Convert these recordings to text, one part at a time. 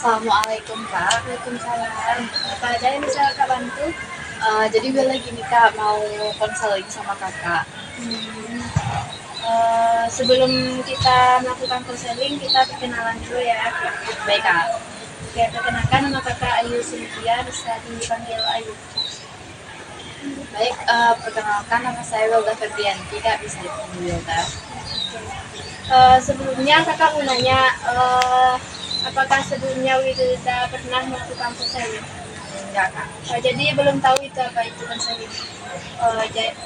Assalamualaikum Kak. Waalaikumsalam. Apa aja yang bisa Kak bantu? Jadi gue lagi nih Kak mau konseling sama Kakak. Sebelum kita melakukan konseling, kita perkenalan dulu ya. Baik Kak. Oke, perkenalkan nama Kakak Ayu Cynthia, bisa dipanggil Ayu. Baik, perkenalkan nama saya Wilda Febrianti Kak, bisa dipanggil Wilda. Sebelumnya Kakak mau nanya, apakah sebelumnya Wilda pernah melakukan konseling? Enggak Kak. Jadi belum tahu itu apa itu konseling.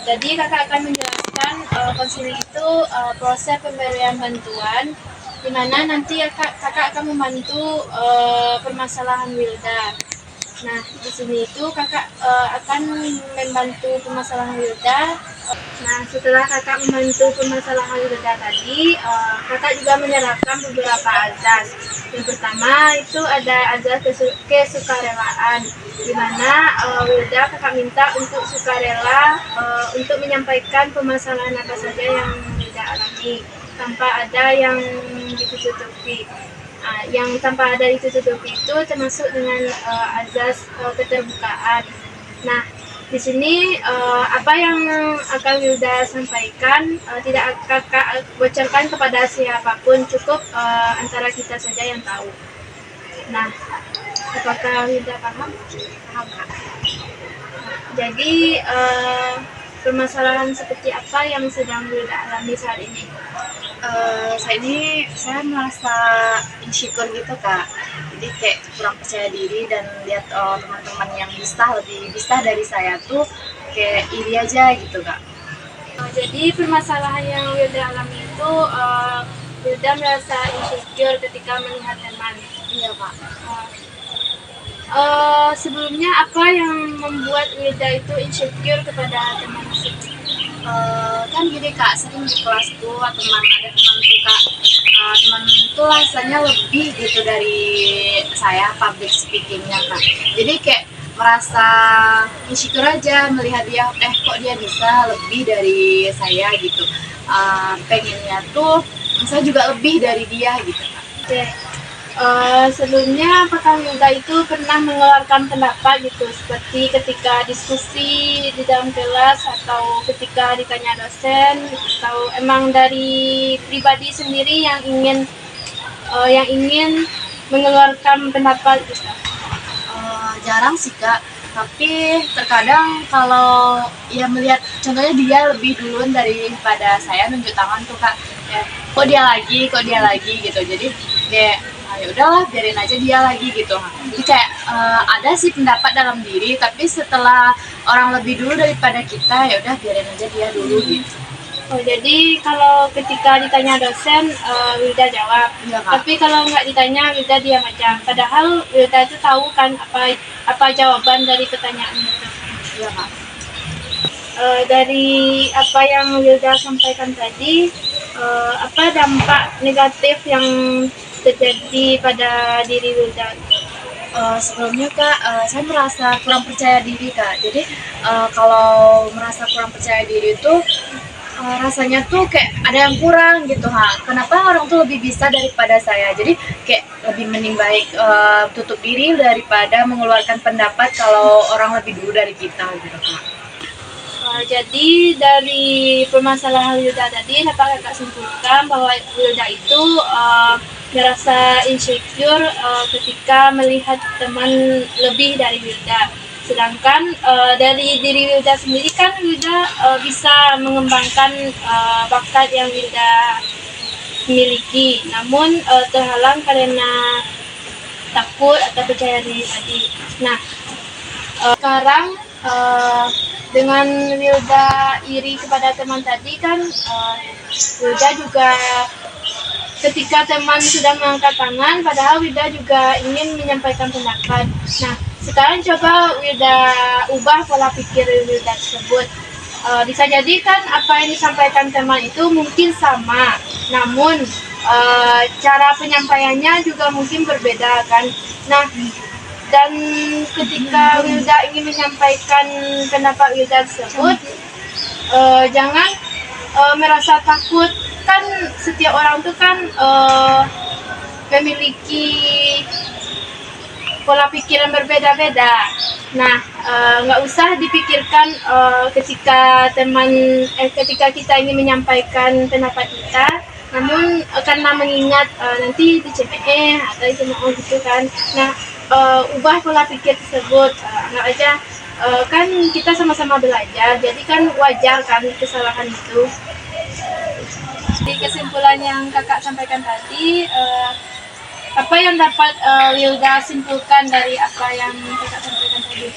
Jadi Kakak akan menjelaskan konseling itu proses pemberian bantuan di mana nanti kakak akan membantu permasalahan Wilda. Nah, di sini itu kakak akan membantu permasalahan Wilda. Nah, setelah kakak membantu permasalahan Wilda tadi, kakak juga menyerahkan beberapa azas. Yang pertama itu ada azas kesukarelaan, di mana Wilda kakak minta untuk sukarela untuk menyampaikan permasalahan apa saja yang Wilda alami tanpa ada yang ditutupi. Yang tanpa ada ditutupi itu termasuk dengan azas keterbukaan. Nah, di sini apa yang akan Wilda sampaikan tidak kakak bocorkan kepada siapapun, cukup antara kita saja yang tahu. Nah, apakah Wilda paham? Paham Kak. Jadi permasalahan seperti apa yang sedang Wilda alami saat ini? Saya merasa insecure gitu Kak. Jadi kayak kurang percaya diri dan lihat teman-teman yang lebih bisa dari saya tuh kayak iri aja gitu Kak. Jadi permasalahan yang Wilda alami itu Wilda merasa insecure ketika melihat teman. Iya Kak. Sebelumnya apa yang membuat Wilda itu insecure kepada teman tersebut? Kan gini Kak, sering di kelas tuh ada teman tuh Kak, teman tuh rasanya lebih gitu dari saya public speakingnya Kak. Jadi kayak merasa insecure aja melihat dia, kok dia bisa lebih dari saya gitu. Pengennya tuh saya juga lebih dari dia gitu Kak. Oke. Sebelumnya apakah Wilda itu pernah mengeluarkan pendapat gitu, seperti ketika diskusi di dalam kelas atau ketika ditanya dosen, atau emang dari pribadi sendiri yang ingin mengeluarkan pendapat gitu? Jarang sih Kak, tapi terkadang kalau ya melihat contohnya dia lebih duluan daripada saya nunjuk tangan tuh Kak, ya, kok dia lagi gitu. Jadi kayak ya udahlah biarin aja dia lagi gitu. Jadi kayak ada sih pendapat dalam diri, tapi setelah orang lebih dulu daripada kita ya udah biarin aja dia dulu gitu. Jadi kalau ketika ditanya dosen, Wilda jawab. Iya Kak. Tapi kalau nggak ditanya, Wilda diam aja. Padahal Wilda itu tahu kan apa jawaban dari pertanyaan dosen. Iya Kak. Dari apa yang Wilda sampaikan tadi, apa dampak negatif yang terjadi pada diri Wilda? Sebelumnya Kak, saya merasa kurang percaya diri Kak. Jadi kalau merasa kurang percaya diri itu rasanya tuh kayak ada yang kurang gitu Kenapa orang tuh lebih bisa daripada saya? Jadi kayak lebih mending baik tutup diri daripada mengeluarkan pendapat kalau orang lebih dulu dari kita gitu Kak. Jadi dari permasalahan Wilda tadi dapat kakak simpulkan bahwa Wilda itu merasa insecure ketika melihat teman lebih dari Wilda. Sedangkan dari diri Wilda sendiri kan Wilda bisa mengembangkan bakat yang Wilda miliki, namun terhalang karena takut atau percaya diri tadi. Nah, sekarang dengan Wilda iri kepada teman tadi kan, Wilda juga ketika teman sudah mengangkat tangan, padahal Wilda juga ingin menyampaikan pendapat. Nah, sekarang coba Wilda ubah pola pikir Wilda tersebut. Bisa jadi kan apa yang disampaikan teman itu mungkin sama, namun cara penyampaiannya juga mungkin berbeda kan. Nah, dan ketika Wilda ingin menyampaikan pendapat Wilda tersebut, jangan merasa takut. Kan setiap orang tuh kan memiliki pola pikir yang berbeda-beda. Nah, nggak usah dipikirkan ketika kita ingin menyampaikan pendapat kita, namun karena mengingat nanti di atau dicemooh gitu kan. Nah, ubah pola pikir tersebut. Anggap aja kan kita sama-sama belajar, jadi kan wajar kan kesalahan itu. Di kesimpulan yang kakak sampaikan tadi, apa yang dapat Wilda simpulkan dari apa yang kakak sampaikan tadi?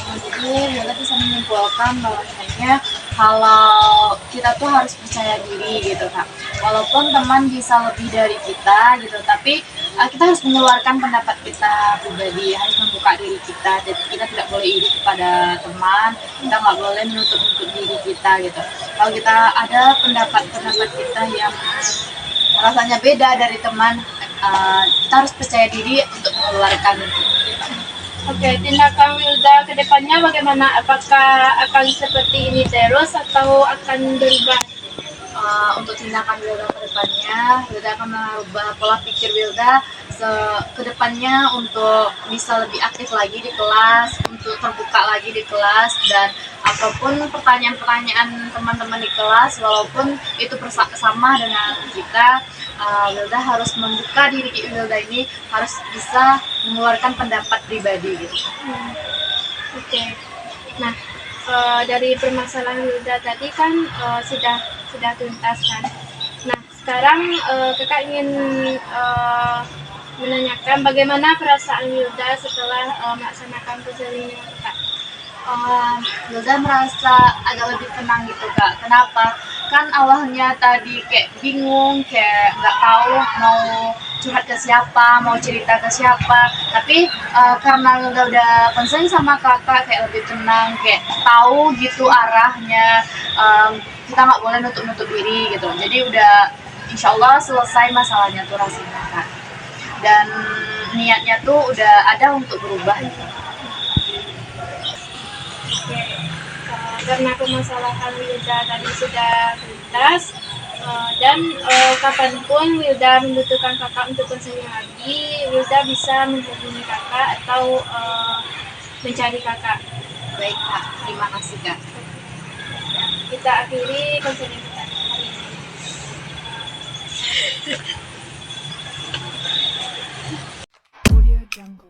Jadi Wilda bisa menyimpulkan bahwasanya kalau kita tuh harus percaya diri gitu kak. Walaupun teman bisa lebih dari kita gitu, tapi kita harus mengeluarkan pendapat kita pribadi, harus membuka diri kita. Jadi kita tidak boleh iri kepada teman, kita nggak boleh menutup diri kita gitu. Kalau kita ada pendapat kita yang rasanya beda dari teman, kita harus percaya diri untuk mengeluarkan itu. Oke, tindakan Wilda ke depannya bagaimana? Apakah akan seperti ini terus atau akan berubah? Untuk tindakan Wilda ke depannya, Wilda akan merubah pola pikir Wilda ke depannya untuk bisa lebih aktif lagi di kelas, untuk terbuka lagi di kelas, dan apapun pertanyaan-pertanyaan teman-teman di kelas, walaupun itu sama dengan kita, Wilda harus membuka diri Wilda ini, harus bisa mengeluarkan pendapat pribadi gitu. Oke. Nah, dari permasalahan Wilda tadi kan sudah tuntas kan. Nah, sekarang kakak ingin menanyakan bagaimana perasaan Wilda setelah melaksanakan konseling dengan kakak. Wilda merasa agak lebih tenang gitu kak. Kenapa? Kan awalnya tadi kayak bingung, kayak nggak tahu mau curhat ke siapa, mau cerita ke siapa. Tapi karena Wilda udah konseling sama kakak, kayak lebih tenang, kayak tahu gitu arahnya. Kita nggak boleh nutup diri gitu. Jadi udah insya Allah selesai masalahnya tuh rasanya kak. Dan niatnya tuh udah ada untuk berubah gitu. Karena permasalahan Wilda tadi sudah tuntas, dan kapanpun Wilda membutuhkan kakak untuk konseling lagi, Wilda bisa menghubungi kakak atau mencari kakak. Baik kak, terima kasih kak. Kita akhiri konseling kita hari ini. Audio Jungle.